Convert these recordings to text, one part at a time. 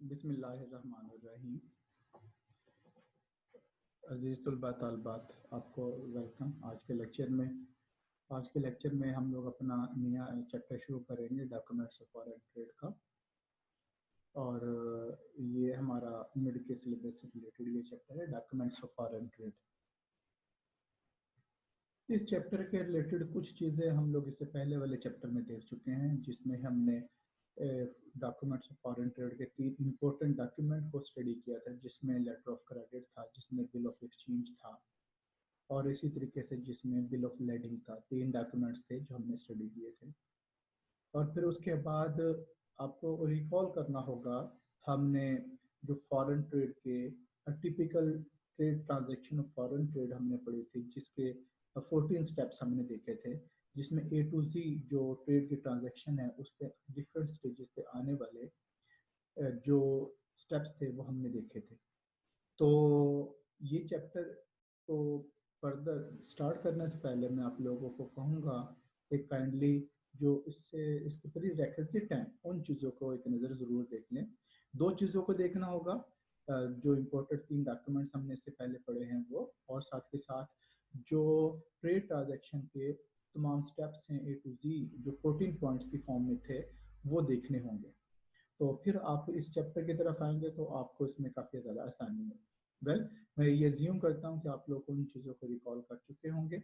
बिस्मिल्लाहिर्रहमानिर्रहीम। अजीज़ तलबा तालिबात, आपको वेलकम। आज के लेक्चर में हम लोग अपना नया चैप्टर शुरू करेंगे डॉक्यूमेंट्स ऑफ फॉरेन ट्रेड का। और ये हमारा मिड के सिलेबस से रिलेटेड ये चैप्टर है, डॉक्यूमेंट्स ऑफ फॉरेन ट्रेड। इस चैप्टर के रिलेटेड कुछ चीज़ें हम लोग इससे पहले वाले चैप्टर में देख चुके हैं, जिसमें हमने डॉक्यूमेंट्स ऑफ फॉरेन ट्रेड के 3 इंपॉर्टेंट डॉक्यूमेंट को स्टडी किया था, जिसमें लेटर ऑफ क्रेडिट था, जिसमें बिल ऑफ एक्सचेंज था, और इसी तरीके से जिसमें बिल ऑफ लेडिंग था। 3 डॉक्यूमेंट्स थे जो हमने स्टडी किए थे। और फिर उसके बाद आपको रिकॉल करना होगा, हमने जो फॉरेन ट्रेड के typical trade transaction of foreign trade हमने पढ़ी थी, जिसके 14 स्टेप्स हमने देखे थे, जिसमें A to Z जो ट्रेड की ट्रांजैक्शन है उस पर डिफरेंट स्टेजेस पे आने वाले जो स्टेप्स थे वो हमने देखे थे। तो ये चैप्टर को फर्दर स्टार्ट करने से पहले मैं आप लोगों को कहूँगा कि काइंडली जो इसके प्री रेक्विजिट हैं उन चीज़ों को एक नज़र ज़रूर देख लें। 2 चीज़ों को देखना होगा, जो इम्पोर्टेंट 3 डॉक्यूमेंट्स हमने इससे पहले पढ़े हैं वो, और साथ के साथ जो ट्रेड ट्रांजैक्शन के तमाम स्टेप्स हैं A to Z जो 14 पॉइंट्स की फॉर्म में थे वो देखने होंगे। तो फिर आप इस चैप्टर की तरफ आएंगे तो आपको इसमें काफ़ी ज़्यादा आसानी है। मैं ये अज्यूम करता हूँ कि आप लोग उन चीज़ों को रिकॉल कर चुके होंगे,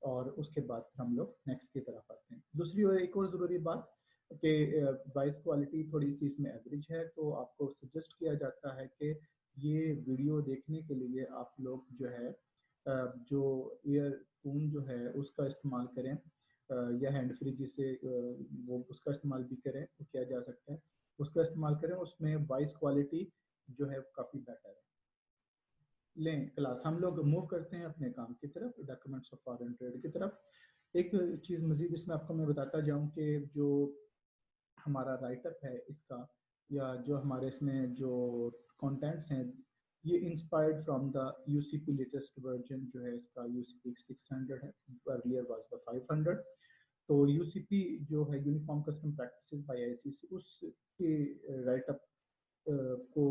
और उसके बाद हम लोग नेक्स्ट की तरफ आते हैं। दूसरी और एक और ज़रूरी बात कि वॉइस क्वालिटी थोड़ी सी इसमें एवरेज है, तो आपको सजेस्ट किया जाता है कि ये वीडियो देखने के लिए आप लोग जो है जो ईयरफोन जो है उसका इस्तेमाल करें, या हैंड फ्री जिसे वो उसका इस्तेमाल भी करें तो किया जा सकता है, उसका इस्तेमाल करें। उसमें वॉइस क्वालिटी जो है काफ़ी बेटर है। लें क्लास, हम लोग मूव करते हैं अपने काम की तरफ, डॉक्यूमेंट्स ऑफ फॉरेन ट्रेड की तरफ। एक चीज़ मज़ीद इसमें आपको मैं बताता जाऊं कि जो हमारा राइटअप है इसका, या जो हमारे इसमें जो कंटेंट्स हैं, ये inspired from the UCP latest version जो है इसका, यूसीपी 600 है, अर्लियर वाज द 500। तो यूसीपी जो है uniform custom practices by ICC, उसके राइटअप को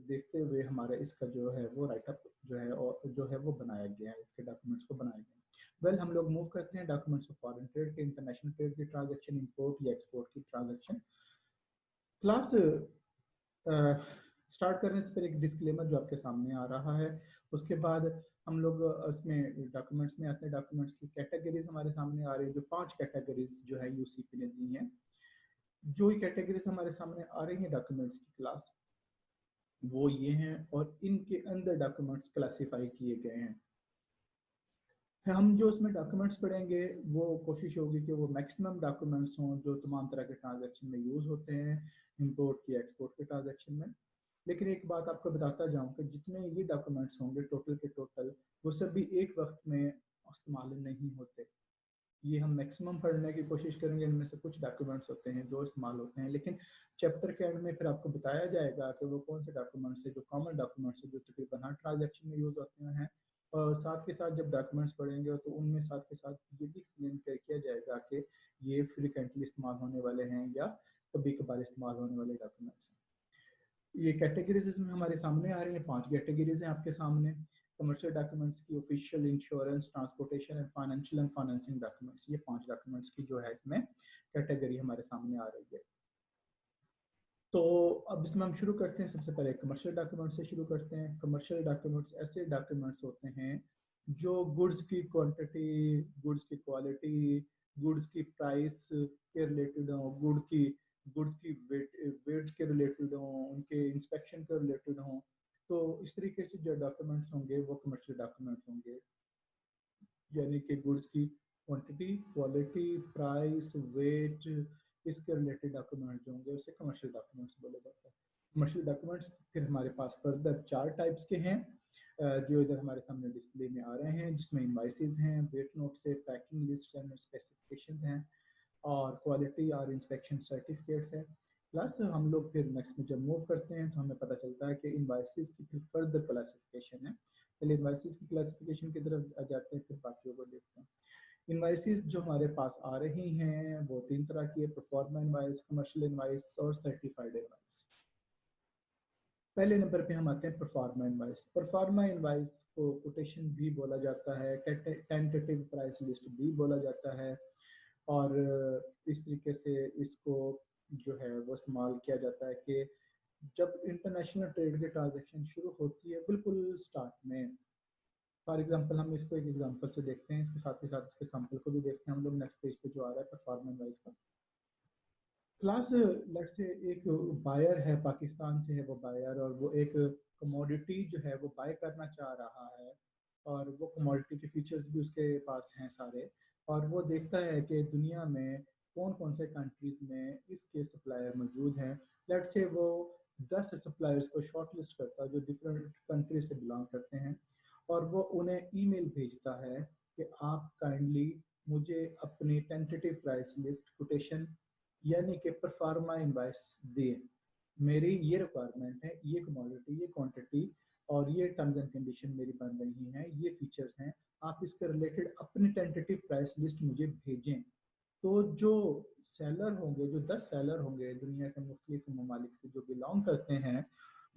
देखते हुए हमारे इसका जो है वो राइटअप जो है और जो है वो बनाया गया है, इसके डॉक्यूमेंट्स को बनाया गया है। हम लोग मूव करते हैं डॉक्यूमेंट्स ऑफ फॉरेन ट्रेड के, इंटरनेशनल ट्रेड की ट्रांजैक्शन, इंपोर्ट या एक्सपोर्ट की ट्रांजैक्शन। क्लास स्टार्ट करने से पहले एक डिस्क्लेमर जो आपके सामने आ रहा है, उसके बाद हम लोग उसमें डॉक्यूमेंट्स में आते हैं। डॉक्यूमेंट्स की कैटेगरीज हमारे सामने आ रही है, जो 5 कैटेगरीज जो है यूसीपी ने दी हैं। जो ये कैटेगरीज हमारे सामने आ रही हैं डॉक्यूमेंट्स की क्लास, वो ये हैं, और इनके अंदर डॉक्यूमेंट्स क्लासिफाई किए गए हैं। हम जो इसमें डॉक्यूमेंट्स पढ़ेंगे वो कोशिश होगी कि वो मैक्सिमम डॉक्यूमेंट्स हों जो तमाम तरह के ट्रांजैक्शन में यूज़ होते हैं, इंपोर्ट की एक्सपोर्ट के ट्रांजैक्शन में। लेकिन एक बात आपको बताता जाऊं कि जितने ये डॉक्यूमेंट्स होंगे टोटल के टोटल, वो सभी एक वक्त में इस्तेमाल नहीं होते। ये हम मैक्सिमम पढ़ने की कोशिश करेंगे। इनमें से कुछ डॉक्यूमेंट्स होते हैं जो इस्तेमाल होते हैं, लेकिन चैप्टर के एंड में फिर आपको बताया जाएगा कि वो कौन से डॉक्यूमेंट्स है जो कॉमन डॉक्यूमेंट्स है, जो तकरीबन हर ट्रांजैक्शन में यूज़ होते हैं। और साथ के साथ जब डॉक्यूमेंट्स पढ़ेंगे तो उनमें साथ के साथ ये भी एक्सप्लेन किया जाएगा कि ये फ्रीक्वेंटली इस्तेमाल होने वाले हैं या कभी कभार इस्तेमाल होने वाले डॉक्यूमेंट्स हैं। ये कैटेगरीज इसमें हमारे सामने आ रही हैं, 5 कैटेगरीज हैं आपके सामने। कमर्शियल डॉक्यूमेंट्स की, official, insurance, transportation and financial and financing documents, ये 5 डॉक्यूमेंट्स की जो है इसमें कैटेगरी हमारे सामने आ रही है। तो अब इसमें हम शुरू करते हैं। सबसे पहले कमर्शियल डॉक्यूमेंट से शुरू करते हैं। कमर्शियल डॉक्यूमेंट्स ऐसे डॉक्यूमेंट्स होते हैं जो गुड्स की क्वांटिटी, गुड्स की क्वालिटी, गुड्स की प्राइस के रिलेटेड हो, गुड्स की वेट के रिलेटेड हो, उनके इंस्पेक्शन के रिलेटेड हो। तो इस तरीके से जो डॉक्यूमेंट्स होंगे वो कमर्शियल डॉक्यूमेंट्स होंगे, यानी कि गुड्स की क्वांटिटी, क्वालिटी, प्राइस, वेट, इसके रिलेटेड डॉक्यूमेंट्स जो होंगे उसे कमर्शियल डॉक्यूमेंट्स बोला जाता है। कमर्शियल डॉक्यूमेंट्स फिर हमारे पास फर्दर 4 टाइप्स के हैं जो इधर हमारे सामने डिस्प्ले में आ रहे हैं, जिसमें इनवाइसेस हैं, वेट नोट्स है, पैकिंग लिस्ट एंड स्पेसिफिकेशन हैं, और क्वालिटी और इंस्पेक्शन सर्टिफिकेट्स है। प्लस हम लोग फिर नेक्स्ट में जब मूव करते हैं तो हमें पता चलता है कि इनवाइसेस की फिर फर्दर क्लासिफिकेशन है। पहले इनवाइसेस की क्लासिफिकेशन की तरफ आ जाते हैं, फिर बाकियों को देखते हैं। इनवाइसेस जो हमारे पास आ रही हैं वो 3 तरह की है: प्रोफॉर्मा इनवाइस, कमर्शियल इनवाइस और सर्टिफाइड इनवाइस। पहले नंबर पे हम आते हैं परफॉर्मा इनवाइस। परफॉर्मा इनवाइस को कोटेशन भी बोला जाता है, टेंटेटिव प्राइस लिस्ट भी बोला जाता है, और इस तरीके से इसको जो है वो इस्तेमाल किया जाता है कि जब इंटरनेशनल ट्रेड के ट्रांजेक्शन शुरू होती है बिल्कुल स्टार्ट में। फॉर एग्जांपल हम इसको एक एग्जांपल से देखते हैं, इसके साथ इसके सैंपल को भी देखते हैं हम लोग नेक्स्ट पेज पे जो आ रहा है परफॉर्मेंस वाइज का। क्लास लेट से एक बायर है, पाकिस्तान से है वो बायर, और वो एक कमोडिटी जो है वो बाय करना चाह रहा है, और वो कमोडिटी के फीचर्स भी उसके पास हैं सारे, और वो देखता है कि दुनिया में कौन कौन से कंट्रीज में इसके सप्लायर मौजूद हैं। लेट से वो 10 सप्लायर्स को शॉर्ट लिस्ट करता है जो डिफरेंट कंट्री से बिलोंग करते हैं, और वो उन्हें ईमेल भेजता है कि आप काइंडली मुझे अपनी टेंटेटिव प्राइस लिस्ट कोटेशन यानी कि परफॉर्मा इनवाइस दिए, मेरी ये रिक्वायरमेंट है, ये कमोडिटी, ये क्वांटिटी, और ये टर्म्स एंड कंडीशन मेरी बन रही हैं, ये फीचर्स हैं, आप इसके रिलेटेड अपनी टेंटेटिव प्राइस लिस्ट मुझे भेजें। तो जो सेलर होंगे, जो 10 सेलर होंगे दुनिया के मुख्तलिफ ममालिक से जो बिलोंग करते हैं,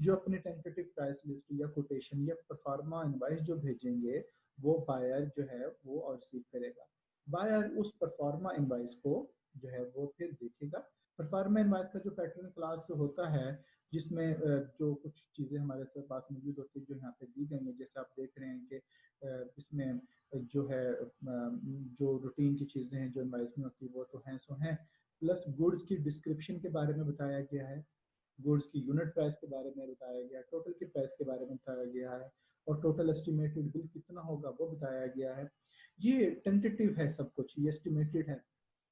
जो अपनी टेंटेटिव प्राइस लिस्ट या कोटेशन या परफॉर्मा इनवाइस जो भेजेंगे, वो बायर जो है वो रिसीव करेगा। बायर उस परफॉर्मा इनवाइस को जो है वो फिर देखेगा। परफॉर्मा इनवाइस का जो पैटर्न क्लास होता है, जिसमें जो कुछ चीज़ें हमारे पास मौजूद होती है जो यहाँ पे दी गई हैं, जैसे आप देख रहे हैं कि इसमें जो है जो रूटीन की चीज़ें हैं जो इनवाइस में होती है वो तो हैं सो हैं, प्लस गुड्स की डिस्क्रिप्शन के बारे में बताया गया है, गुड्स की यूनिट प्राइस के बारे में बताया गया है, टोटल की प्राइस के बारे में बताया गया है, और टोटल एस्टिमेटेड बिल कितना होगा वो बताया गया है। ये टेंटेटिव है, सब कुछ ये एस्टिमेटेड है।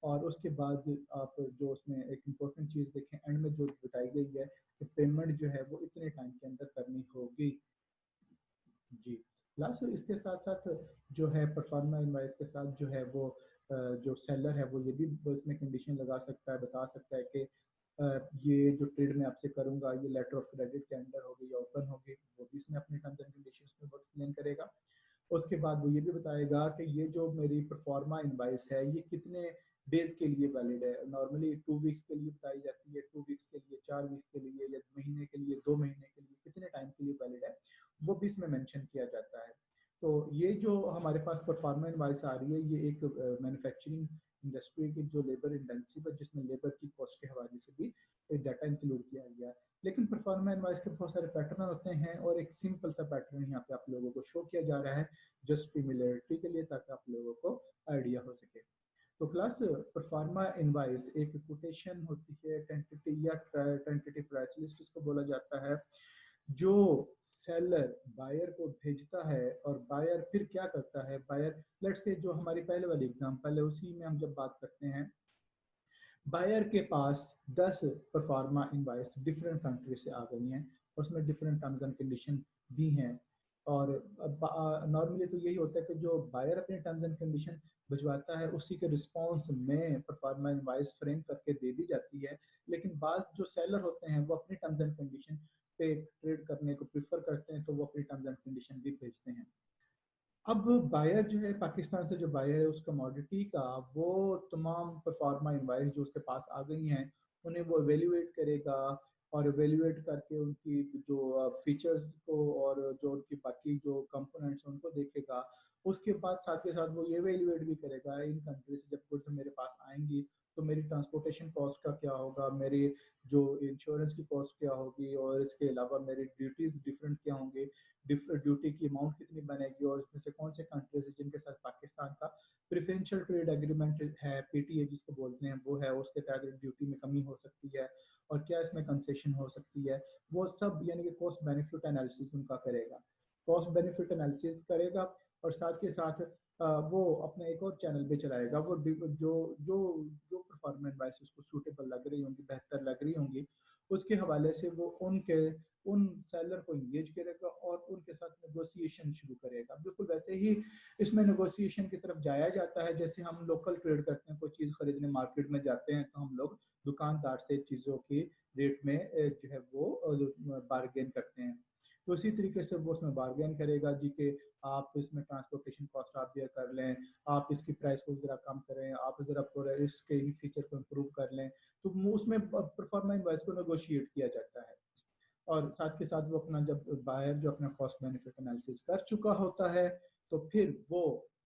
और उसके बाद आप जो उसमें एक इम्पोर्टेंट चीज़ देखें, एंड में जो बताई गई है कि पेमेंट जो है वो इतने टाइम के अंदर करनी होगी। जी, प्लस इसके साथ साथ जो है परफॉर्मा इनवाइस के साथ जो है वो जो सेलर है वो ये भी उसमें कंडीशन लगा सकता है, बता सकता है कि ये जो ट्रेड मैं आपसे करूंगा ये लेटर ऑफ क्रेडिट के अंदर होगी या ओपन होगी, वो भी इसमें अपने टर्म्स एंड कंडीशंस में एक्सप्लेन करेगा। उसके बाद वो ये भी बताएगा कि ये जो मेरी परफॉर्मा इनवाइस है ये कितने डेज के लिए वैलिड है। नॉर्मली 2 वीक्स के लिए बताई जाती है, 2 वीक्स के लिए, 4 वीक्स के लिए, या महीने के लिए, 2 महीने के लिए, कितने टाइम के लिए वैलिड है वो भी इसमें मेंशन किया जाता है। तो ये जो हमारे पास परफॉर्मा इनवाइस आ रही है ये एक मैन्युफैक्चरिंग इंडस्ट्री की जो लेबर इंटेंसिव है, जिसमें लेबर की कॉस्ट के हवाले से भी एक डाटा इंक्लूड किया गया है। लेकिन परफॉर्मा इनवाइस के बहुत सारे पैटर्न होते हैं, और एक सिंपल सा पैटर्न यहाँ पे आप लोगों को शो किया जा रहा है जस्ट फेमिलियरिटी के लिए, ताकि आप लोगों को आइडिया हो सके। तो क्लास परफॉर्मा इनवाइस एक कोटेशन होती है, टेंटेटिव या टेंटेटिव प्राइस लिस्ट इसको बोला जाता है, जो सेलर बायर को भेजता है, और बायर फिर क्या करता है, बायर लेट्स से जो हमारी पहले वाली एग्जांपल है उसी में हम जब बात करते हैं, बायर के पास 10 परफॉर्मा इनवाइस डिफरेंट कंट्री से आ गई हैं, उसमें डिफरेंट टर्म्स एंड कंडीशन भी हैं। और नॉर्मली तो यही होता है कि जो बायर अपने टर्म्स एंड कंडीशन भिजवाता है उसी के रिस्पॉन्स में परफॉर्मा इनवाइस फ्रेम करके दे दी जाती है। लेकिन बाज जो सेलर होते हैं वो अपनी टर्म्स एंड कंडीशन पे ट्रेड करने को प्रीफर करते हैं, तो वो अपनी टर्म्स एंड कंडीशन भी भेजते हैं। अब बायर जो है पाकिस्तान से जो बायर है उस कमोडिटी का, वो तमाम परफॉर्मा इनवाइस जो उसके पास आ गई हैं उन्हें वो एवेल्युएट करेगा, और एवेल्युएट करके उनकी जो फीचर्स को और जो उनकी बाकी जो कंपोनेंट्स हैं उनको देखेगा। उसके बाद साथ के साथ वो ये एवेल्युएट भी करेगा इन कंट्री से जब गुड्स मेरे पास आएंगी तो मेरी ट्रांसपोर्टेशन कॉस्ट का क्या होगा, मेरी जो इंश्योरेंस की कॉस्ट क्या होगी, और इसके अलावा मेरी ड्यूटीज डिफरेंट क्या होंगे, ड्यूटी की अमाउंट कितनी बनेगी, और इसमें से कौन से कंट्रीज है जिनके साथ पाकिस्तान का प्रेफरेंशियल ट्रेड एग्रीमेंट है, पीटीए जिसको बोलते हैं वो है, उसके तहत ड्यूटी में कमी हो सकती है और क्या इसमें कंसेशन हो सकती है, वो सब यानी कि कॉस्ट बेनिफिट एनालिसिस उनका करेगा, कॉस्ट बेनिफिट एनालिसिस करेगा। और साथ के साथ वो अपने एक और चैनल पे चलाएगा, वो जो जो जो परफॉर्मेंस वाइज उसको सूटेबल लग रही होंगी, बेहतर लग रही होंगी, उसके हवाले से वो उन सेलर को इंगेज करेगा और उनके साथ नेगोशिएशन शुरू करेगा। बिल्कुल वैसे ही इसमें नेगोशिएशन की तरफ जाया जाता है जैसे हम लोकल ट्रेड करते हैं, कोई चीज़ खरीदने मार्केट में जाते हैं तो हम लोग दुकानदार से चीज़ों की रेट में जो है वो बार्गेन करते हैं। तो इसी तरीके से वो उसमें बार्गेन करेगा जी कि आप इसमें ट्रांसपोर्टेशन कॉस्ट आप बेयर कर लें, आप इसकी प्राइस को ज़रा कम करें, आप ज़रा पूरा इसके फीचर को इम्प्रूव कर लें, तो उसमें परफॉर्मेंस वाइज को नेगोशिएट किया जाता है। और साथ के साथ वो अपना जब बायर जो अपना कॉस्ट बेनिफिट एनालिसिस कर चुका होता है तो फिर वो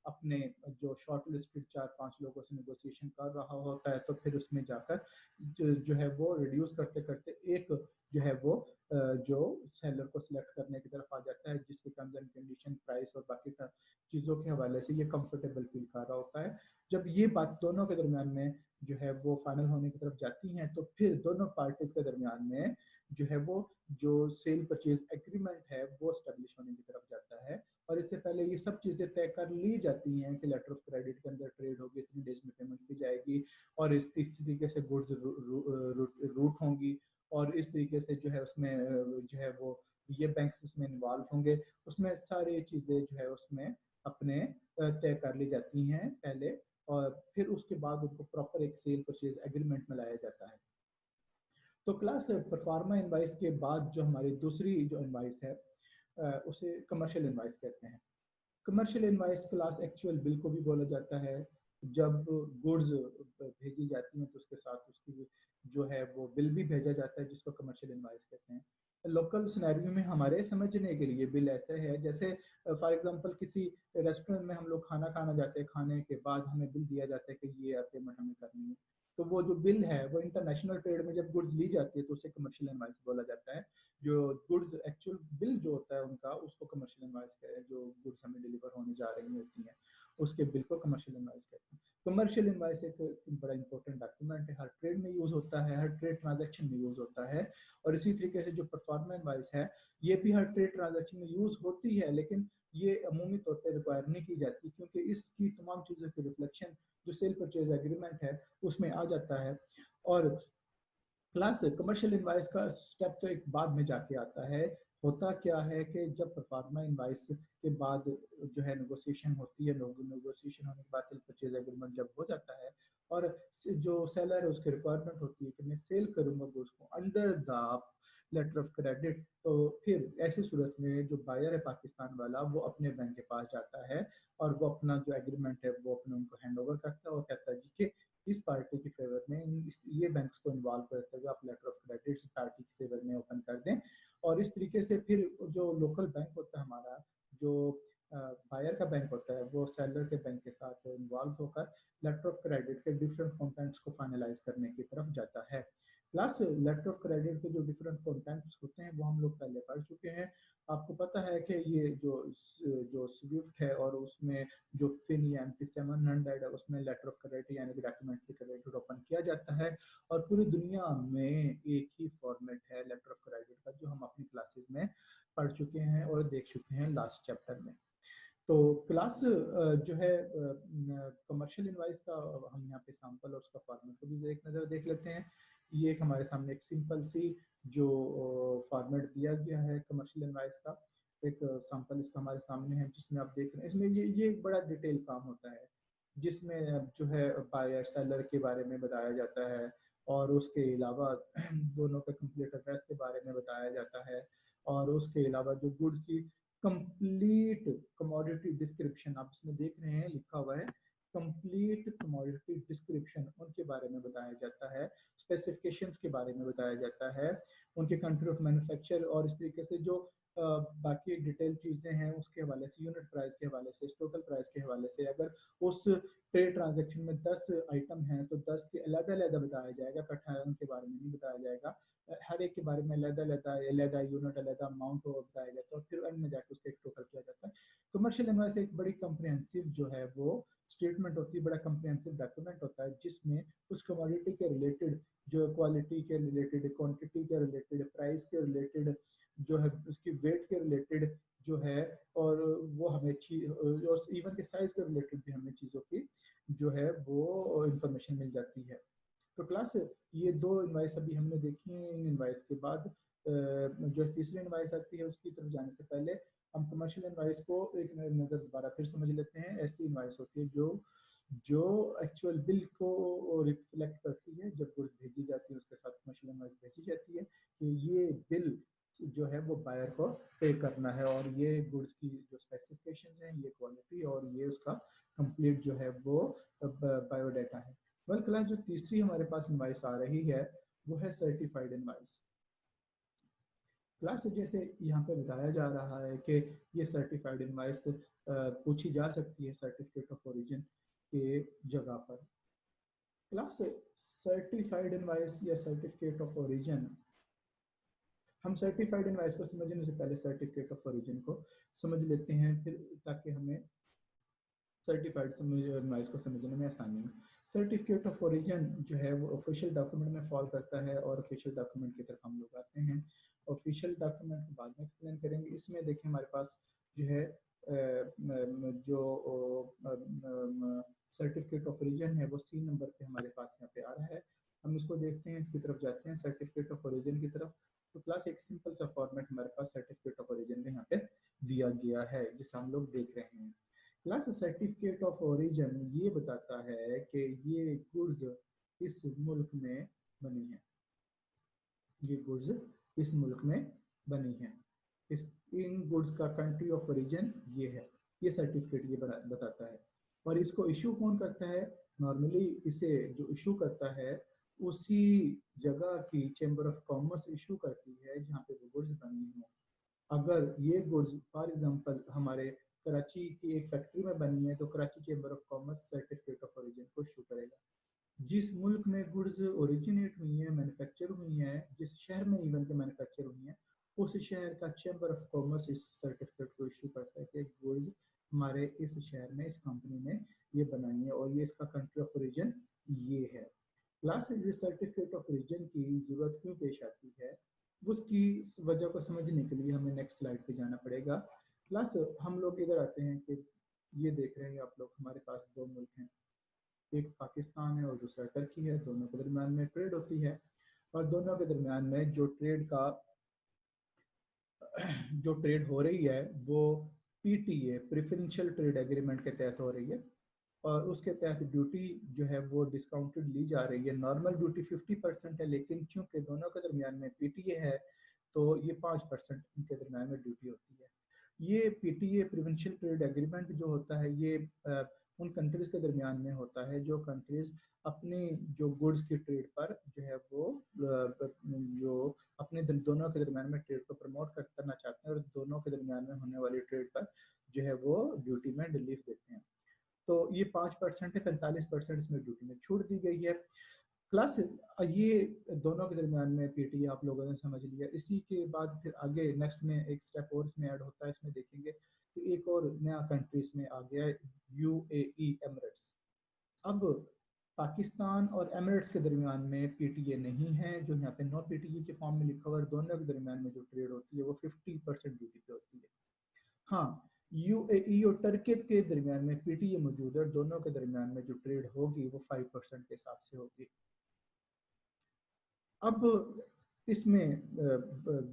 अपने जो शॉर्ट लिस्टेड 4-5 लोगों से नेगोशिएशन कर रहा होता है तो फिर उसमें जाकर जो है वो रिड्यूस करते करते एक जो है वो जो सेलर को सिलेक्ट करने की तरफ आ जाता है, जिसके टर्म्स एंड कंडीशन, प्राइस और बाकी चीज़ों के हवाले से ये कंफर्टेबल फील कर रहा होता है। जब ये बात दोनों के दरमियान में जो है वो फाइनल होने की तरफ जाती हैं तो फिर दोनों पार्टीज के दरमियान में जो है वो जो सेल परचेज एग्रीमेंट है वो स्टेब्लिश होने की तरफ जाता है। और इससे पहले ये सब चीज़ें तय कर ली जाती हैं कि लेटर ऑफ क्रेडिट के अंदर ट्रेड होगी, इतनी डेज में पेमेंट की जाएगी और इस तरीके से गुड्स रूट होंगी और इस तरीके से जो है उसमें जो है वो ये बैंक्स इसमें इन्वॉल्व होंगे, उसमें सारी चीज़ें जो है उसमें अपने तय कर ली जाती हैं पहले और फिर उसके बाद उनको प्रॉपर एक सेल परचेज एग्रीमेंट में लाया जाता है। तो क्लास परफॉर्मा इनवाइस के बाद जो हमारी दूसरी जो इनवाइस है उसे कमर्शियल इनवाइस कहते हैं। Commercial invoice class actual bill को भी बोला जाता है। जब गुड्स भेजी जाती हैं तो उसके साथ उसकी जो है वो बिल भी भेजा जाता है जिसको कमर्शियल इनवाइस कहते हैं। लोकल सिनेरियो में हमारे समझने के लिए बिल ऐसे है जैसे फॉर एग्जांपल किसी रेस्टोरेंट में हम लोग खाना खाना जाते हैं, खाने के बाद हमें बिल दिया जाता है कि ये पेमेंट हमें करनी है, तो वो जो बिल है वो इंटरनेशनल ट्रेड में जब गुड्स ली जाती है तो उसे कमर्शियल इनवाइस बोला जाता है। जो गुड्स एक्चुअल बिल जो होता है उनका उसको कमर्शियल इनवाइस कहते हैं, जो गुड्स हमें डिलीवर होने जा रही होती हैं उसके बिल को कमर्शियल इनवाइस कहते हैं। कमर्शियल इनवाइस एक बड़ा इंपॉर्टेंट डॉक्यूमेंट है, हर ट्रेड में यूज होता है, हर ट्रेड ट्रांजैक्शन में यूज होता है। और इसी तरीके से जो परफॉर्मा इनवाइस है ये भी हर ट्रेड ट्रांजैक्शन में यूज होती है, लेकिन ये अमूमी तौर पर रिक्वायर नहीं की जाती क्योंकि इसकी तमाम चीज़ों की रिफ्लेक्शन जो सेल परचेज एग्रीमेंट है उसमें आ जाता है। और प्लस कमर्शियल इनवाइस का स्टेप तो एक बाद में जाके आता है। होता क्या है कि जब परफॉर्मा इनवाइस के बाद जो है नेगोशिएशन होती है, नेगोशिएशन होने के बाद सेल परचेज एग्रीमेंट जब हो जाता है और जो सेलर है उसकी रिक्वायरमेंट होती है कि मैं सेल करूंगा गुड्स को under the letter of credit, तो फिर ऐसी सूरत में जो बायर है पाकिस्तान वाला वो अपने बैंक के पास जाता है और वो अपना जो एग्रीमेंट है वो अपने उनको हैंड ओवर करता है और कहता है जी कि इस पार्टी के फेवर में ये बैंक्स को इन्वॉल्व करते हुए आप लेटर ऑफ क्रेडिट पार्टी के फेवर में ओपन कर दें। और इस तरीके से फिर जो लोकल बैंक होता है हमारा, जो बायर का बैंक होता है, वो सेलर के बैंक के साथ इन्वॉल्व होकर लेटर ऑफ क्रेडिट के डिफरेंट कंटेंट्स को फाइनलाइज करने की तरफ जाता है। प्लस लेटर ऑफ क्रेडिट के जो डिफरेंट कंटेंट्स होते हैं वो हम लोग पहले पढ़ चुके हैं। आपको पता है कि ये जो स्विफ्ट है और उसमें जो फिन या MP700 है उसमें लेटर ऑफ क्रेडिट यानी कि डॉक्यूमेंट्री क्रेडिट ओपन किया जाता है और पूरी दुनिया में एक ही फॉर्मेट है लेटर ऑफ क्रेडिट का जो हम अपनी क्लासेस में पढ़ चुके हैं और देख चुके हैं लास्ट चैप्टर में। तो क्लास जो है कमर्शियल इनवाइस का हम यहाँ पे सैंपल और उसका फॉर्मेट को भी एक नज़र देख लेते हैं। ये एक हमारे सामने एक सिंपल सी जो फॉर्मेट दिया गया है कमर्शियल इनवाइस का, एक सैंपल इसका हमारे सामने है जिसमें आप देख रहे हैं इसमें ये एक बड़ा डिटेल काम होता है जिसमें जो है बायर सेलर के बारे में बताया जाता है और उसके अलावा दोनों के कंप्लीट एड्रेस के बारे में बताया जाता है और उसके अलावा जो गुड्स की कंप्लीट कमोडिटी डिस्क्रिप्शन आप इसमें देख रहे हैं लिखा हुआ है कंप्लीट कमोडिटी डिस्क्रिप्शन उनके बारे में बताया जाता है, स्पेसिफिकेशंस के बारे में बताया जाता है, उनके कंट्री ऑफ मैन्युफैक्चर और इस तरीके से जो बाकी डिटेल चीज़ें हैं उसके हवाले से, यूनिट प्राइस के हवाले से, टोटल प्राइस के हवाले से। अगर उस ट्रेड ट्रांजैक्शन में 10 आइटम हैं तो 10 के अलग-अलग बताया जाएगा, इकट्ठा उनके बारे में नहीं बताया जाएगा। हर एक के बारे में अलग-अलग यूनिट, अलग अमाउंट को बताया जाता है और फिर अंत में जाकर उसका एक टोटल किया जाता है। कमर्शियल इनवॉइस एक बड़ी कम्प्रिहेंसिव जो है वो स्टेटमेंट होती है, बड़ा कम्प्रिहेंसिव डॉक्यूमेंट होता है जिसमें उस कमोडिटी के रिलेटेड, जो क्वालिटी के रिलेटेड, क्वांटिटी के रिलेटेड, प्राइस के रिलेटेड, जो है उसकी वेट के रिलेटेड जो है और वो हमें और इवन के साइज के रिलेटेड भी हमें चीज़ों की जो है वो इंफॉर्मेशन मिल जाती है। तो क्लास ये दो इनवाइस अभी हमने देखी हैं। इन इनवाइस के बाद जो तीसरी इनवाइस आती है उसकी तरफ जाने से पहले हम कमर्शियल इनवाइस को एक नज़र दोबारा फिर समझ लेते हैं। ऐसी इनवाइस होती है जो एक्चुअल बिल को रिफ्लेक्ट करती है, जब गुड्स भेजी जाती है उसके साथ कमर्शियल इनवाइस भेजी जाती है कि ये बिल जो है वो बायर को पे करना है और ये गुड्स की जो स्पेसिफिकेशंस हैं, ये क्वालिटी और ये उसका कंप्लीट जो है वो बायोडाटा है। वेल क्लास जो तीसरी हमारे पास इनवाइस आ रही है वो है सर्टिफाइड इनवाइस। क्लास जैसे यहाँ पे बताया जा रहा है कि ये सर्टिफाइड इनवाइस पूछी जा सकती है सर्टिफिकेट ऑफ ओरिजिन के जगह पर। क्लास सर्टिफाइड इनवाइस या सर्टिफिकेट ऑफ ओरिजिन, हम सर्टिफाइड इनवाइस को समझने से पहले सर्टिफिकेट ऑफ ओरिजिन को समझ लेते हैं, फिर ताकि हमें सर्टिफाइड इनवाइस को समझने में आसानी हो। सर्टिफिकेट ऑफ ओरिजिन जो है वो ऑफिशियल डॉक्यूमेंट में फॉल करता है और ऑफिशियल डॉक्यूमेंट की तरफ हम लोग आते हैं। ऑफिशियल डॉक्यूमेंट को बाद में एक्सप्लेन करेंगे। इसमें देखिए हमारे पास जो है जो सर्टिफिकेट ऑफ ओरिजिन है वो सी नंबर पे हमारे पास यहाँ पे आ रहा है। हम इसको देखते हैं, इसकी तरफ जाते हैं सर्टिफिकेट ऑफ ओरिजिन की तरफ। तो क्लास एक सिंपल सा फॉर्मेट हमारे पास सर्टिफिकेट ऑफ ओरिजिन का यहाँ पे दिया गया है जिसे हम लोग देख रहे हैं। क्लास सर्टिफिकेट ऑफ ओरिजिन ये बताता है कि ये गुड्स इस मुल्क में बनी है, ये गुड्स इस मुल्क में बनी है, इस इन गुड्स का कंट्री ऑफ ओरिजिन ये है, ये सर्टिफिकेट ये बताता है। और इसको इशू कौन करता है? नॉर्मली इसे जो इशू करता है उसी जगह की चेंबर ऑफ कॉमर्स इशू करती है जहाँ पे वो गुड्स बनी हो। अगर ये गुड्स फॉर एग्जांपल हमारे कराची की एक फैक्ट्री में बनी है तो Karachi chamber of commerce certificate of origin को इशू करेगा। जिस मुल्क में गुड्स ओरिजिनेट हुई हैं, मैन्युफैक्चर हुई हैं, जिस शहर में इवन के मैन्युफैक्चर हुई हैं, उस शहर का चेंबर ऑफ कॉमर्स इस सर्टिफिकेट को इशू करता है कि गुड्स हमारे इस शहर में इस कंपनी ने ये बनाई है और ये इसका कंट्री ऑफ ओरिजिन ये है। क्लास इस सर्टिफिकेट ऑफ ओरिजिन की जरूरत क्यों पेश आती है, उसकी वजह को समझने के लिए हमें नेक्स्ट स्लाइड पे जाना पड़ेगा। क्लास हम लोग इधर आते हैं कि ये देख रहे हैं आप लोग, हमारे पास दो मुल्क हैं, एक पाकिस्तान है और दूसरा टर्की है। दोनों के दरमियान में ट्रेड होती है और दोनों के दरमियान में जो ट्रेड हो रही है वो पीटीए प्रेफरेंशियल ट्रेड एग्रीमेंट के तहत हो रही है और उसके तहत ड्यूटी जो है वो डिस्काउंटेड ली जा रही है। नॉर्मल ड्यूटी 50% है, लेकिन चूंकि दोनों के दरमियान में पीटीए है तो ये 5% इनके दरमियान में ड्यूटी होती है। ये पीटीए प्रिवेंशियल ट्रेड एग्रीमेंट जो होता है ये उन कंट्रीज के दरमियान में होता है जो कंट्रीज अपनी जो गुड्स की ट्रेड पर जो है वो जो अपने दोनों के दरमियान में ट्रेड को प्रमोट करना चाहते हैं और दोनों के दरमियान में होने वाली ट्रेड पर जो है वो ड्यूटी में रिलीफ देते हैं। तो ये 5% है, 45% इसमें ड्यूटी में छूट दी गई है। प्लस ये दोनों के दरमियान में पीटी आप लोगों ने समझ लिया। इसी के बाद फिर आगे नेक्स्ट में एक स्टेप और इसमें ऐड होता है, इसमें देखेंगे तो एक और नया कंट्री इसमें आ गया है, यूएई एमिरेट्स। अब पाकिस्तान और एमिरेट्स के दरमियान में पीटीए नहीं है, जो यहाँ पे नो पीटीए के फॉर्म में लिखा हुआ है। दोनों के दरमियान में जो ट्रेड होती है वो 50% ड्यूटी पे होती है। हाँ, यूएई और टर्की के दरमियान में पीटीए मौजूद है, दोनों के दरमियान में जो ट्रेड होगी वो 5% के हिसाब से होगी। अब इसमें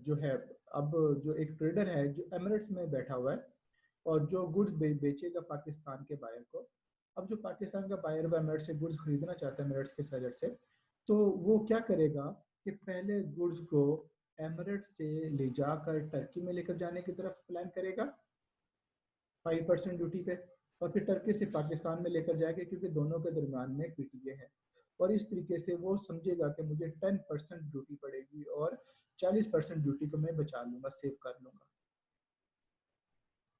जो है, अब जो एक ट्रेडर है जो एमिरेट्स में बैठा हुआ है और जो गुड्स बेचेगा पाकिस्तान के बायर को। अब जो पाकिस्तान का बायर वो एमिरेट्स से गुड्स खरीदना चाहता है एमिरेट्स के सेलर से, तो वो क्या करेगा कि पहले गुड्स को एमिरेट्स से ले जाकर टर्की में लेकर जाने की तरफ प्लान करेगा 5% ड्यूटी पे, और फिर टर्की से पाकिस्तान में लेकर जाएगा क्योंकि दोनों के दरमियान में पीटीए है। और इस तरीके से वो समझेगा कि मुझे 10% ड्यूटी पड़ेगी और 40% ड्यूटी को मैं बचा लूंगा, सेव कर लूंगा।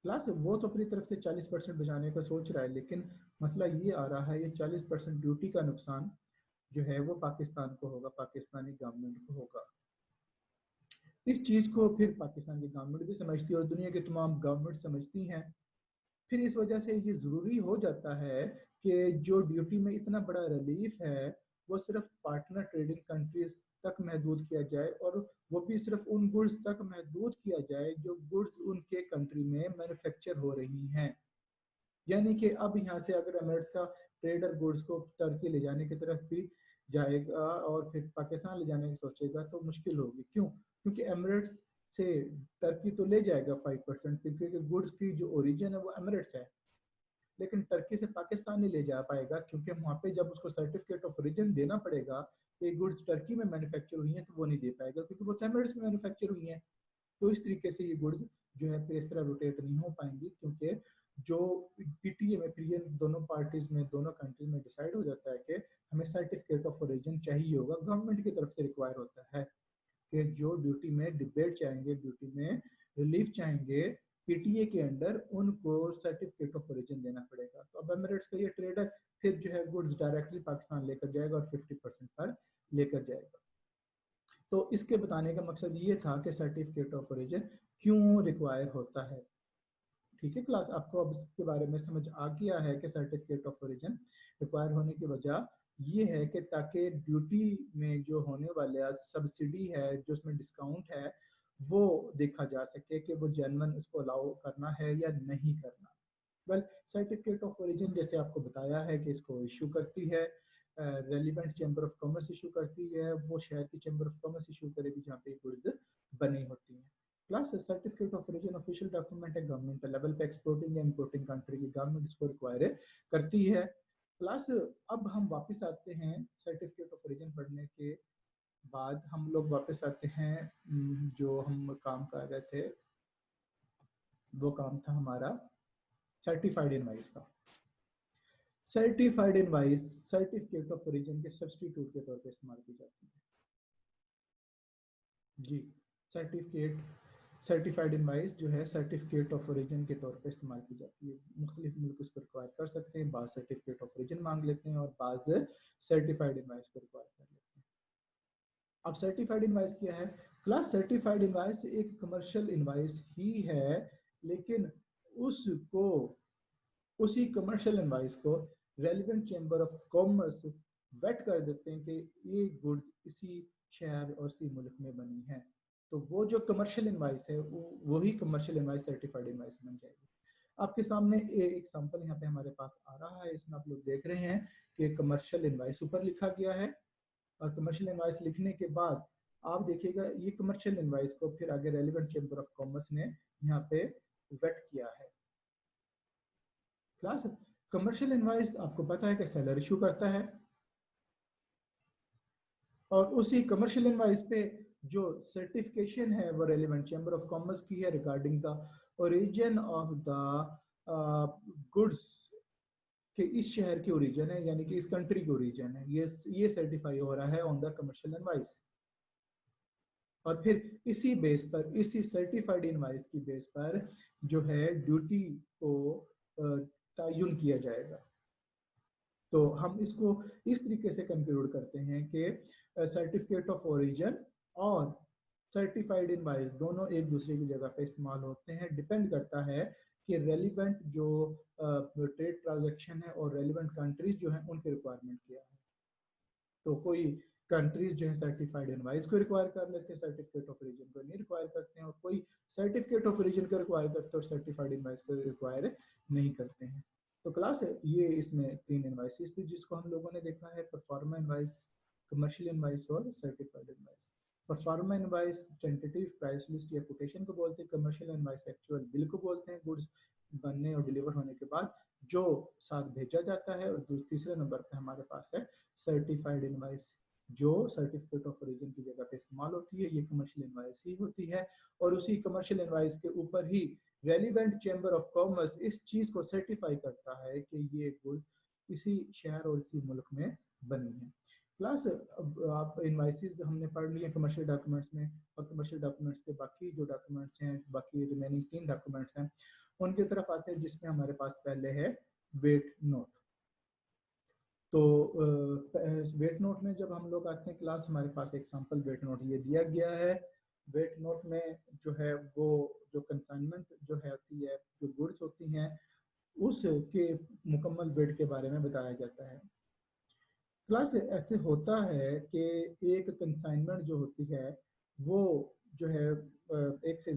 प्लस वो तो अपनी तरफ से 40% बचाने का सोच रहा है, लेकिन मसला ये आ रहा है ये 40% ड्यूटी का नुकसान जो है वो पाकिस्तान को होगा, पाकिस्तानी गवर्नमेंट को होगा। इस चीज को फिर पाकिस्तान की गवर्नमेंट भी समझती है और दुनिया की तमाम गवर्नमेंट समझती हैं। फिर इस वजह से ये ज़रूरी हो जाता है कि जो ड्यूटी में इतना बड़ा रिलीफ है वो सिर्फ पार्टनर ट्रेडिंग कंट्रीज तक महदूद किया जाए, और वो भी सिर्फ उन गुड्स तक महदूद किया जाए जो गुड्स उनके कंट्री में मैन्युफैक्चर हो रही हैं। यानी कि अब यहाँ से अगर एमिरेट्स का ट्रेडर गुड्स को टर्की ले जाने की तरफ भी जाएगा और फिर पाकिस्तान ले जाने की सोचेगा तो मुश्किल होगी। क्यों? क्योंकि एमिरेट्स से टर्की तो ले जाएगा 5%, क्योंकि गुड्स की जो ओरिजिन है वो एमिरेट्स है, लेकिन टर्की से पाकिस्तान नहीं ले जा पाएगा क्योंकि वहाँ पे जब उसको सर्टिफिकेट ऑफ ओरिजिन देना पड़ेगा कि गुड्स टर्की में मैन्युफैक्चर हुई हैं तो वो नहीं दे पाएगा क्योंकि वो तो एमिरेट्स में मैन्युफैक्चर हुई हैं। तो इस तरीके से ये गुड्स जो है फिर इस तरह रोटेट नहीं हो पाएंगी, क्योंकि जो पीटीए में फिर ये दोनों पार्टीज में दोनों कंट्रीज में डिसाइड हो जाता है कि हमें सर्टिफिकेट ऑफ ओरिजिन चाहिए होगा, गवर्नमेंट की तरफ से रिक्वायर होता है कि जो ड्यूटी में डिबेट चाहेंगे, ड्यूटी में रिलीफ चाहेंगे पीटीए के अंडर, उनको सर्टिफिकेट ऑफ ओरिजिन देना पड़ेगा। तो अब एमिरेट्स का ये ट्रेडर फिर जो है गुड्स डायरेक्टली पाकिस्तान लेकर जाएगा और 50% पर लेकर जाएगा। तो इसके बताने का मकसद ये था कि सर्टिफिकेट ऑफ ओरिजिन क्यों रिक्वायर होता है। ठीक है क्लास, आपको अब इसके बारे में समझ आ गया है कि सर्टिफिकेट ऑफ ओरिजिन रिक्वायर होने की वजह ये है कि ताकि ड्यूटी में जो होने वाला सब्सिडी है, जो उसमें डिस्काउंट है, वो देखा जा सके कि वो जेन्युइन उसको अलाउ करना है या नहीं करना। वेल, सर्टिफिकेट ऑफ ओरिजिन जैसे आपको बताया है कि इसको इशू करती है relevant chamber of commerce issue करती है, वो शहर की चैम्बर ऑफ कॉमर्स इशू करेगी जहाँ पे गुड्स बनी होती हैं। Plus certificate of origin official document है, गवर्नमेंट लेवल पे एक्सपोर्टिंग या इंपोर्टिंग कंट्री की गवर्नमेंट इसको रिक्वायर करती है। प्लस अब हम वापस आते हैं सर्टिफिकेट ऑफ ओरिजिन पढ़ने के बाद, हम लोग वापस आते हैं जो हम काम कर रहे थे, वो काम था हमारा सर्टिफाइड इनवाइस का। Certified invoice certificate of origin के सब्स्टिट्यूट के तौर पे इस्तेमाल की जाती है जी। सर्टिफाइड इनवाइस जो है सर्टिफिकेट ऑफ ओरिजिन के तौर पे इस्तेमाल की जाती है। मुख्तलिफ मुल्क इसको रिक्वायर कर सकते हैं, बाद सर्टिफिकेट ऑफ ओरिजिन मांग लेते हैं और बाद सर्टिफाइड इनवाइस को रिक्वायर कर लेते हैं। अब सर्टिफाइड इनवाइस क्या है क्लास? सर्टिफाइड इनवाइस एक कमर्शियल इनवाइस ही है, लेकिन उसको, उसी कमर्शियल इनवाइस को relevant chamber of commerce vet कर देते हैं कि ये गुड्स इसी शहर और इसी मुल्क में बनी है। तो वो जो कमर्शियल इनवाइस है वही कमर्शियल इनवाइस सर्टिफाइड इनवाइस बन जाएगी। आपके सामने एक एग्जांपल यहाँ पे हमारे पास आ रहा है, इसमें आप लोग देख रहे हैं कि कमर्शियल इनवाइस ऊपर लिखा गया है और कमर्शियल इनवाइस लिखने के बाद आप देखिएगा ये कमर्शियल इनवाइस को फिर आगे रेलिवेंट चैम्बर ऑफ कॉमर्स ने यहाँ पे वेट किया है। क्लास, कमर्शियल इनवाइस आपको पता है कि सेलर इशू करता है और उसी कमर्शियल इनवाइस पे जो सर्टिफिकेशन है वो रेलिवेंट चैम्बर ऑफ कॉमर्स की है regarding the origin of the goods, कि इस शहर की ओरिजिन है, यानी कि इस कंट्री की ओरिजिन है, ये सर्टिफाई हो रहा है ऑन द कमर्शियल इनवाइस। और फिर इसी बेस पर, इसी सर्टिफाइड इनवाइस की बेस पर जो है ड्यूटी को तयन किया जाएगा। तो हम इसको इस तरीके से कंक्लूड करते हैं कि सर्टिफिकेट ऑफ ओरिजिन और सर्टिफाइड इनवाइस दोनों एक दूसरे की जगह पे इस्तेमाल होते हैं। डिपेंड करता है कि रेलिवेंट जो ट्रेड ट्रांजैक्शन है और रेलिवेंट कंट्रीज जो है उनकी रिक्वायरमेंट क्या है। तो कोई कंट्रीज जो है सर्टिफाइड इनवाइस को रिक्वायर कर लेते हैं, सर्टिफिकेट ऑफ ओरिजिन को नहीं रिक्वायर करते हैं, और कोई सर्टिफिकेट ऑफ ओरिजिन को रिक्वायर करते हैं और सर्टिफाइड इनवाइस को रिक्वायर नहीं करते हैं। तो क्लास है ये, इसमें 3 इनवाइसेस थी जिसको हम लोगों ने देखा है, परफॉर्मा इनवाइस, कमर्शियल इनवाइस और certified invoice. Pro forma invoice tentative price list या कोटेशन को बोलते हैं, कमर्शियल इनवाइस एक्चुअल बिल को बोलते हैं, गुड्स बनने और डिलीवर होने के बाद जो साथ भेजा जाता है। और तीसरे नंबर पे हमारे पास है सर्टिफाइड इनवाइस, जो सर्टिफिकेट ऑफ ओरिजिन की जगह पे इस्तेमाल होती है, ये कमर्शियल इनवाइस ही होती है। और उसी कमर्शियल इनवाइस के ऊपर ही रेलिवेंट चैम्बर ऑफ कॉमर्स इस चीज को सर्टिफाई करता है कि ये गुड्स इसी शहर और इसी मुल्क में बनी है। प्लस अब आप इनवाइसेस हमने पढ़ लिए कमर्शियल डॉक्यूमेंट्स में, और कमर्शियल डॉक्यूमेंट्स के बाकी जो डॉक्यूमेंट्स हैं, बाकी रिमेनिंग 3 डॉक्यूमेंट्स हैं, उनकी तरफ आते हैं, जिसमें हमारे पास पहले है वेट नोट। तो वेट नोट में जब हम लोग आते हैं क्लास, हमारे पास एक सैंपल वेट नोट ये दिया गया है। वेट नोट में जो है वो जो कंसाइनमेंट जो है होती है, जो गुड्स होती हैं उसके मुकम्मल वेट के बारे में बताया जाता है। क्लास ऐसे होता है कि एक कंसाइनमेंट जो होती है वो जो है एक से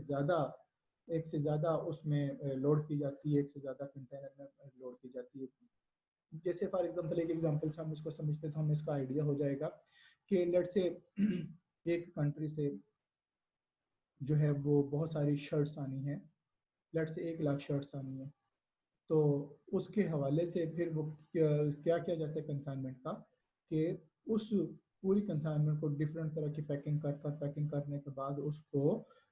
ज़्यादा उसमें लोड की जाती है, एक से ज़्यादा कंटेनर में लोड की जाती है। जैसे फॉर एग्जांपल, एक एग्जांपल से हम इसको समझते तो हमें इसका आइडिया हो जाएगा कि लेट्स से एक कंट्री से जो है वो बहुत सारी शर्ट्स आनी है, लेट्स से 1 लाख शर्ट्स आनी है। तो उसके हवाले से फिर वो क्या किया जाता है कंसाइनमेंट का, कि उस पूरी कंसाइनमेंट को डिफरेंट तरह की पैकिंग करने के बाद उसको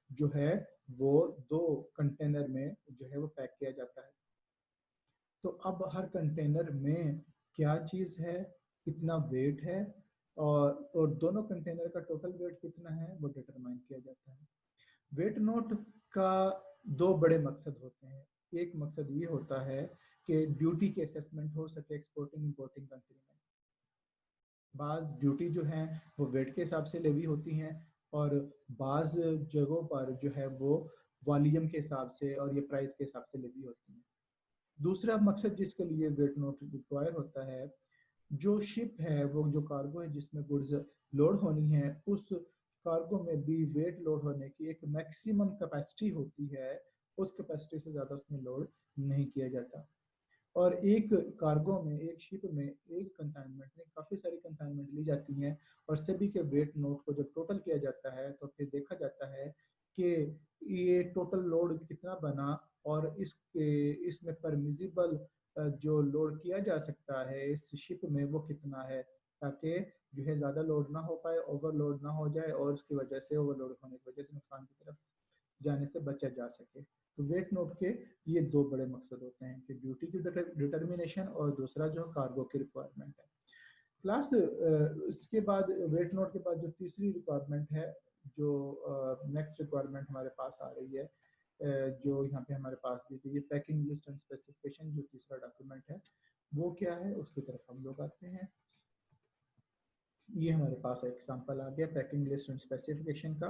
जो है वो 2 कंटेनर में जो है वो पैक किया जाता है। तो अब हर कंटेनर में क्या चीज़ है, कितना वेट है, और दोनों कंटेनर का टोटल वेट कितना है वो डिटरमाइन किया जाता है। वेट नोट का दो बड़े मकसद होते हैं। एक मकसद ये होता है कि ड्यूटी की असेसमेंट हो सके एक्सपोर्टिंग इंपोर्टिंग कंट्री में। बाज ड्यूटी जो है वो वेट के हिसाब से लेवी होती हैं और बाज जगहों पर जो है वो वॉल्यूम के हिसाब से और ये प्राइस के हिसाब से लेवी होती हैं। दूसरा मकसद जिसके लिए वेट नोट रिक्वायर होता है, जो शिप है वो जो कार्गो है जिसमें गुड्स लोड होनी है, उस कार्गो में भी वेट लोड होने की एक मैक्सिमम कैपेसिटी होती है, उस कैपेसिटी से ज़्यादा उसमें लोड नहीं किया जाता। और एक कार्गो में एक शिप में एक कंसाइनमेंट में काफ़ी सारी कंसाइनमेंट ली जाती हैं और सभी के वेट नोट को जब टोटल किया जाता है तो फिर देखा जाता है कि ये टोटल लोड कितना बना और इसमें परमिजिबल जो लोड किया जा सकता है इस शिप में वो कितना है, ताकि जो है ज़्यादा लोड ना हो पाए, ओवरलोड ना हो जाए और उसकी वजह से ओवरलोड होने की वजह से नुकसान की तरफ जाने से बचा जा सके। तो वेट नोट के ये दो बड़े मकसद होते हैं कि ड्यूटी की डिटर्मिनेशन और दूसरा जो कार्गो की रिक्वायरमेंट है। प्लस इसके बाद वेट नोट के बाद जो तीसरी रिक्वायरमेंट है, जो नेक्स्ट रिक्वायरमेंट हमारे पास आ रही है, जो यहाँ पे हमारे पास दी गई है पैकिंग लिस्ट एंड स्पेसिफिकेशन, जो तीसरा डॉक्यूमेंट है वो क्या है उसकी तरफ हम लोग आते हैं। ये हमारे पास एक एग्जाम्पल आ गया पैकिंग लिस्ट एंड स्पेसिफिकेशन का।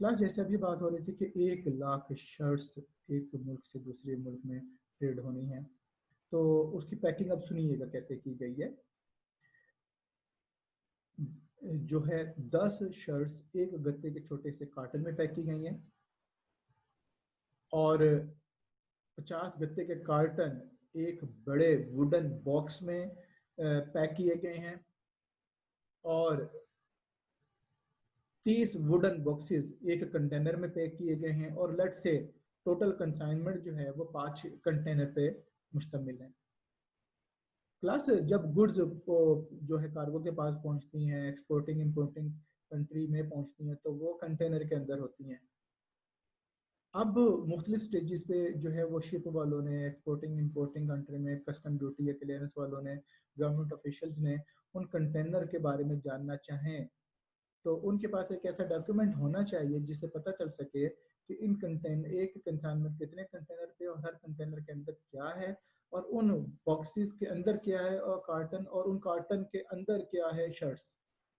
प्लस जैसे अभी बात हो रही थी कि 1 लाख शर्ट्स एक मुल्क से दूसरे मुल्क में ट्रेड होनी है, तो उसकी पैकिंग अब सुनिएगा कैसे की गई है। जो है 10 शर्ट्स एक गत्ते के छोटे से कार्टन में पैक की गई हैं और 50 गत्ते के कार्टन एक बड़े वुडन बॉक्स में पैक किए गए हैं और 30 वुडन बॉक्सेस एक कंटेनर में पैक किए गए हैं और लेट से टोटल कंसाइनमेंट जो है वो 5 कंटेनर पे मुश्तमिल है। प्लस जब गुड्स जो है कार्गो के पास पहुंचती हैं, एक्सपोर्टिंग इंपोर्टिंग कंट्री में पहुंचती हैं, तो वो कंटेनर के अंदर होती हैं। अब मुख्तलिफ स्टेजेस पे जो है वो शिप वालों ने, एक्सपोर्टिंग इंपोर्टिंग कंट्री में कस्टम ड्यूटी या क्लियरेंस वालों ने, गवर्नमेंट ऑफिशियल्स ने उन कंटेनर के बारे में जानना चाहें तो उनके पास एक ऐसा डॉक्यूमेंट होना चाहिए जिससे पता चल सके कि इन कंटेनर एक कंसाइनमेंट कितने कंटेनर पे और हर कंटेनर के अंदर क्या है और उन बॉक्सेस के अंदर क्या है और कार्टन और उन कार्टन के अंदर क्या है शर्ट्स।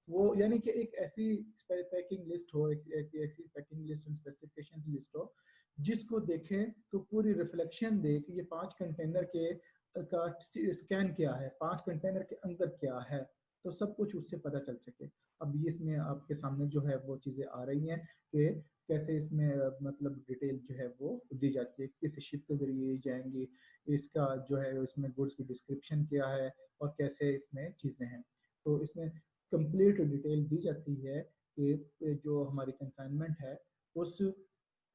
वो यानी कि एक ऐसी पैकिंग लिस्ट हो, एक ऐसी packing list and specifications list हो जिसको देखें तो पूरी रिफ्लेक्शन दे कि ये 5 कंटेनर के का स्कैन क्या है, 5 कंटेनर के अंदर क्या है, तो सब कुछ उससे पता चल सके। अब ये इसमें आपके सामने जो है वो चीज़ें आ रही हैं कि कैसे इसमें मतलब डिटेल जो है वो दी जाती है, किस शिप के जरिए जाएंगी, इसका जो है इसमें गुड्स की डिस्क्रिप्शन क्या है और कैसे इसमें चीज़ें हैं। तो इसमें कंप्लीट डिटेल दी जाती है कि जो हमारी कंसाइनमेंट है उस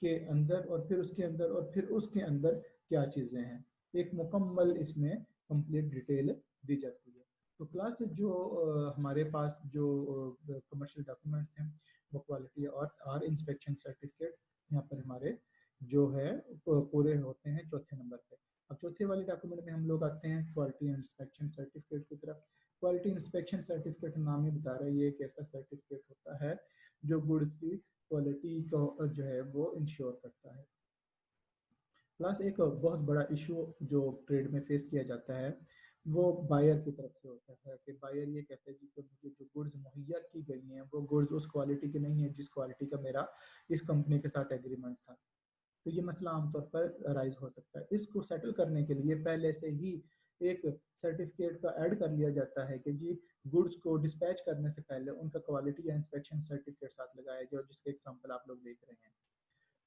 के अंदर और फिर उसके अंदर और फिर उसके अंदर क्या चीज़ें हैं, एक मुकम्मल इसमें कंप्लीट डिटेल दी जाती है। तो प्लस जो हमारे पास जो कमर्शियल डॉक्यूमेंट्स हैं वो क्वालिटी और आर इंस्पेक्शन सर्टिफिकेट यहाँ पर हमारे जो है पूरे होते हैं चौथे नंबर पे। अब चौथे वाले डॉक्यूमेंट में हम लोग आते हैं क्वालिटी इंस्पेक्शन सर्टिफिकेट की तरफ। क्वालिटी इंस्पेक्शन सर्टिफिकेट नाम ही बता रहा है ये एक ऐसा सर्टिफिकेट होता है जो गुड्स की क्वालिटी को जो है वो इंश्योर करता है। प्लस एक बहुत बड़ा इशू जो ट्रेड में फेस किया जाता है वो बायर की तरफ से होता है कि बायर ये कहते हैं कि मुझे जो गुड्स मुहैया की गई हैं वो गुड्स उस क्वालिटी की नहीं है जिस क्वालिटी का मेरा इस कंपनी के साथ एग्रीमेंट था। तो ये मसला आमतौर पर अराइज हो सकता है। इसको सेटल करने के लिए पहले से ही एक सर्टिफिकेट का ऐड कर लिया जाता है कि जी गुड्स को डिस्पैच करने से पहले उनका क्वालिटी या इंस्पेक्शन सर्टिफिकेट साथ लगाया जाए, जिसके एग्जाम्पल आप लोग देख रहे हैं।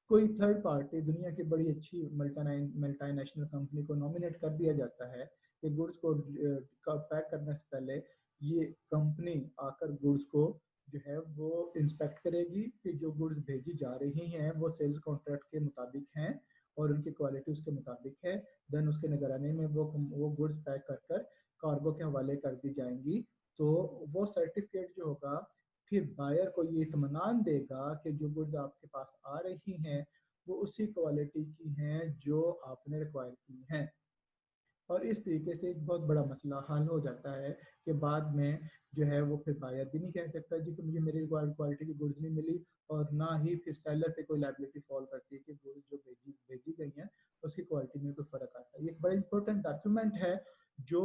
कोई थर्ड पार्टी दुनिया की बड़ी अच्छी मल्टीनेशनल कंपनी को नॉमिनेट कर दिया जाता है कि गुड्स को पैक करने से पहले ये कंपनी आकर गुड्स को जो है वो इंस्पेक्ट करेगी कि जो गुड्स भेजी जा रही हैं वो सेल्स कॉन्ट्रैक्ट के मुताबिक हैं और उनकी क्वालिटी उसके मुताबिक है। देन उसके निगरानी में वो गुड्स पैक कर कर कार्गो के हवाले कर दी जाएंगी। तो वो सर्टिफिकेट जो होगा फिर बायर को ये इत्मीनान देगा कि जो गुड्स आपके पास आ रही हैं वो उसी क्वालिटी की हैं जो आपने रिक्वायर की हैं। और इस तरीके से एक बहुत बड़ा मसला हल हो जाता है कि बाद में जो है वो फिर बायर भी नहीं कह सकता जी कि मुझे मेरी रिक्वायर्ड क्वालिटी की गुड्स नहीं मिली, और ना ही फिर सेलर पे कोई लायबिलिटी फॉल करती है कि गुड्स जो भेजी भेजी गई हैं उसकी क्वालिटी में कोई फर्क आता है। ये एक बड़ा इंपॉर्टेंट डॉक्यूमेंट है जो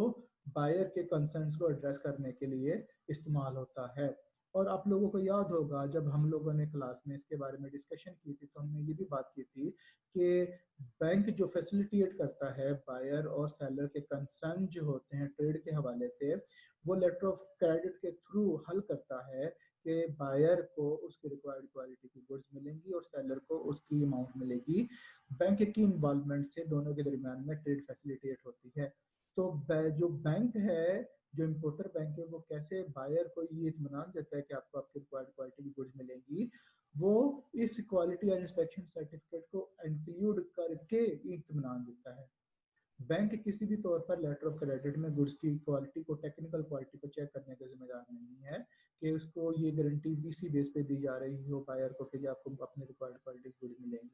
बायर के कंसर्न्स को एड्रेस करने के लिए इस्तेमाल होता है। और आप लोगों को याद होगा जब हम लोगों ने क्लास में इसके बारे में डिस्कशन की थी तो हमने ये भी बात की थी कि बैंक जो फैसिलिटेट करता है बायर और सेलर के कंसर्न जो होते हैं ट्रेड के हवाले से, वो लेटर ऑफ क्रेडिट के थ्रू हल करता है कि बायर को उसकी रिक्वायर्ड क्वालिटी की गुड्स मिलेंगी और सेलर को उसकी अमाउंट मिलेगी। बैंक की इन्वॉल्वमेंट से दोनों के दरमियान में ट्रेड फैसिलिटेट होती है। तो जो बैंक है, जो इम्पोर्टर बैंक है, वो कैसे बायर को ये इत्मीनान देता है कि आपको आपकी रिक्वायर्ड क्वालिटी की गुड्स मिलेंगी, वो इस क्वालिटी और इंस्पेक्शन सर्टिफिकेट को इंक्लूड करके इत्मीनान देता है। बैंक किसी भी तौर पर लेटर ऑफ क्रेडिट में गुड्स की क्वालिटी को, टेक्निकल क्वालिटी को चेक करने का जिम्मेदार नहीं है कि उसको ये गारंटी इसी बेस पे दी जा रही हो बायर को कि आपको अपने रिक्वायर्ड क्वालिटी की गुड्स मिलेंगी।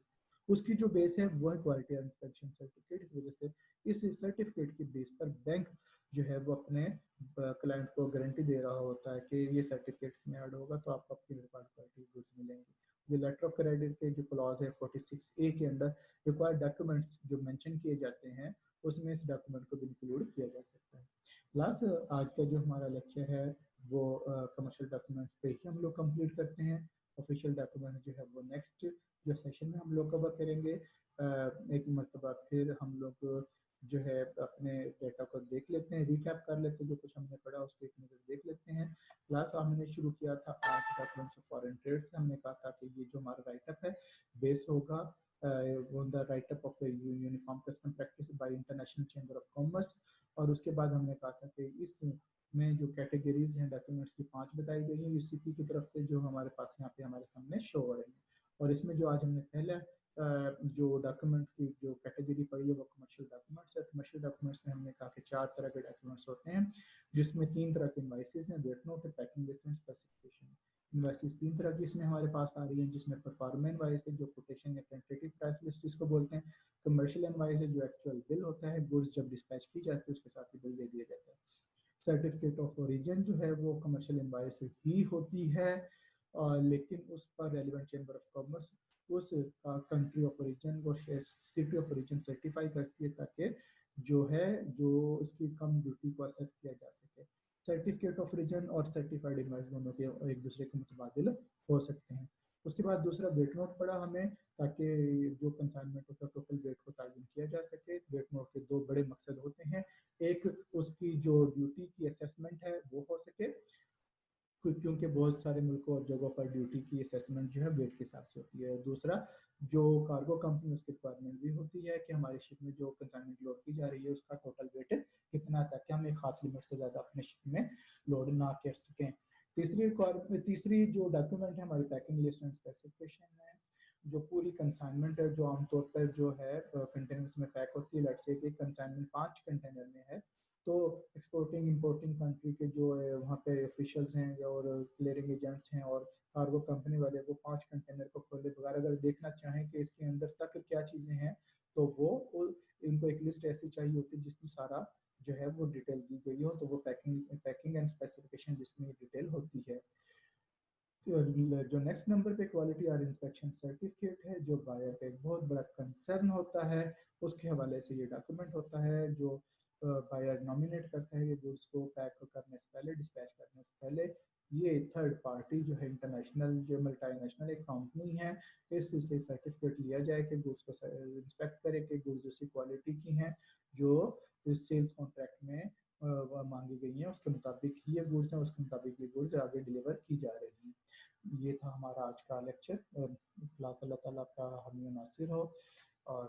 उसकी जो बेस है वह क्वालिटी और इंस्पेक्शन सर्टिफिकेट। इस वजह से इस सर्टिफिकेट की बेस पर बैंक जो है वो अपने क्लाइंट को गारंटी दे रहा होता है कि ये सर्टिफिकेट्स में ऐड होगा तो आपको अपनी रिक्वायर्ड क्वालिटी गुड्स मिलेंगी। ये लेटर ऑफ क्रेडिट के जो क्लॉज है 46A के अंदर रिक्वायर्ड डॉक्यूमेंट्स जो मेंशन किए जाते हैं उसमें इस डॉक्यूमेंट को भी इंक्लूड किया जा सकता है। लास्ट आज का जो हमारा लेक्चर है वो कमर्शियल डॉक्यूमेंट पे ही हम लोग कंप्लीट करते हैं। ऑफिशियल डॉक्यूमेंट जो है वो नेक्स्ट जो सेशन में हम लोग कवर करेंगे। एक मरतबा फिर हम लोग जो है अपने डेटा को देख लेते हैं, रिकैप कर लेते हैं, जो कुछ हमने पढ़ा उसको एक नज़र देख लेते हैं। क्लास हमने शुरू किया था आज डॉक्यूमेंट्स ऑफ फॉरेन ट्रेड से। हमने कहा था कि ये जो हमारा राइटअप है बेस होगा on the write-up of the uniform custom practice by International Chamber of Commerce। और उसके बाद हमने कहा था कि इस में जो कैटेगरीज हैं डॉक्यूमेंट्स की 5 बताई गई हैं यूसीपी की तरफ से, जो हमारे पास यहाँ पे हमारे सामने शो हो रही है। और इसमें जो आज हमने पहला जो डॉक्यूमेंट की जो कैटेगरी पढ़ी है वो कमर्शियल डॉक्यूमेंट्स है। कमर्शियल डॉक्यूमेंट्स में हमने कहा कि 4 तरह के डॉक्यूमेंट्स होते हैं, जिसमें 3 तरह के इनवाइसेस हैं, weight note, packing list, specification. Invoices 3 तरह की इसमें हमारे पास आ रही है, जिसमें परफॉर्मा इनवाइस है जो कोटेशन या टेंटेटिव प्राइस लिस्ट इसको बोलते हैं। कमर्शियल इनवाइस है जो एक्चुअल बिल होता है, गुड्स जब डिस्पैच की जाती है उसके साथ ही बिल दे दिया जाता है। सर्टिफिकेट ऑफ ओरिजिन जो है वो कमर्शियल इनवाइस ही होती है, लेकिन उस पर रेलिवेंट चेंबर ऑफ कॉमर्स उस कंट्री ऑफ ओरिजिन को, सिटी ऑफ ओरिजिन सर्टिफाई करती है ताकि जो है जो इसकी कम ड्यूटी को असेस किया जा सके। सर्टिफिकेट ऑफ ओरिजिन और सर्टिफाइड इनवाइस दोनों के एक दूसरे के मुतबादिल हो सकते हैं। उसके बाद दूसरा वेट नोट पड़ा हमें, ताकि जो कंसाइनमेंट होता है टोटल वेट को तयन किया जा सके। वेट नोट के 2 बड़े मकसद होते हैं, एक उसकी जो ड्यूटी की असेसमेंट है वो हो सके, क्योंकि बहुत सारे मुल्कों और जगहों पर ड्यूटी की असेसमेंट जो है वेट के हिसाब से होती है। दूसरा जो कार्गो कंपनी उसकी रिक्वायरमेंट भी होती है कि हमारे शिप में जो कंसाइनमेंट लोड की जा रही है उसका टोटल वेट कितना, ताकि हम एक खास लिमिट से ज़्यादा अपने शिप में लोड ना कर सकें। तीसरी जो डॉक्यूमेंट है हमारी पैकिंग लिस्ट एंड स्पेसिफिकेशन है, जो पूरी कंसाइनमेंट है जो आमतौर पर जो है कंटेनर्स में पैक होती है। लेट्स से कि कंसाइनमेंट 5 कंटेनर में है, तो एक्सपोर्टिंग इंपोर्टिंग कंट्री के जो है वहाँ पे ऑफिशियल्स हैं और क्लियरिंग एजेंट्स हैं और कार्गो कंपनी वाले वो 5 कंटेनर को खोले बगैर अगर देखना चाहें कि इसके अंदर तक क्या चीज़ें हैं, तो वो इनको एक लिस्ट ऐसी चाहिए होती है जिसमें सारा जो है वो डिटेल दी गई हो, तो वो पैकिंग एंड स्पेसिफिकेशन लिस्ट में डिटेल होती है। जो नेक्स्ट नंबर पे क्वालिटी और इंस्पेक्शन सर्टिफिकेट है, जो बायर का एक बहुत बड़ा कंसर्न होता है, उसके हवाले से ये डॉक्यूमेंट होता है जो बायर नॉमिनेट करता है ये गुड्स को पैक करने से पहले, डिस्पैच करने से पहले। ये थर्ड पार्टी जो है इंटरनेशनल जो मल्टीनेशनल एक कंपनी है, इससे सर्टिफिकेट लिया जाए कि गुड्स को इंस्पेक्ट करे कि गुड्स उसी क्वालिटी की हैं जो इस सेल्स कॉन्ट्रैक्ट में मांगी गई हैं, उसके मुताबिक ये गुड्स हैं, उसके मुताबिक ये गुड्स आगे डिलीवर की जा रही हैं। ये था हमारा आज का लेक्चर। क्लास अल्लाह ताला का हामी नासिर हो, और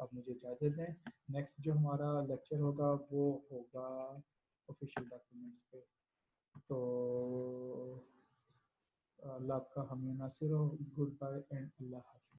अब मुझे इजाज़त दें। नेक्स्ट जो हमारा लेक्चर होगा वो होगा ऑफिशियल डॉक्यूमेंट्स पे। तो अल्लाह आपका हामी नासिर हो। गुड बाय एंड अल्लाह हाफ़िज़।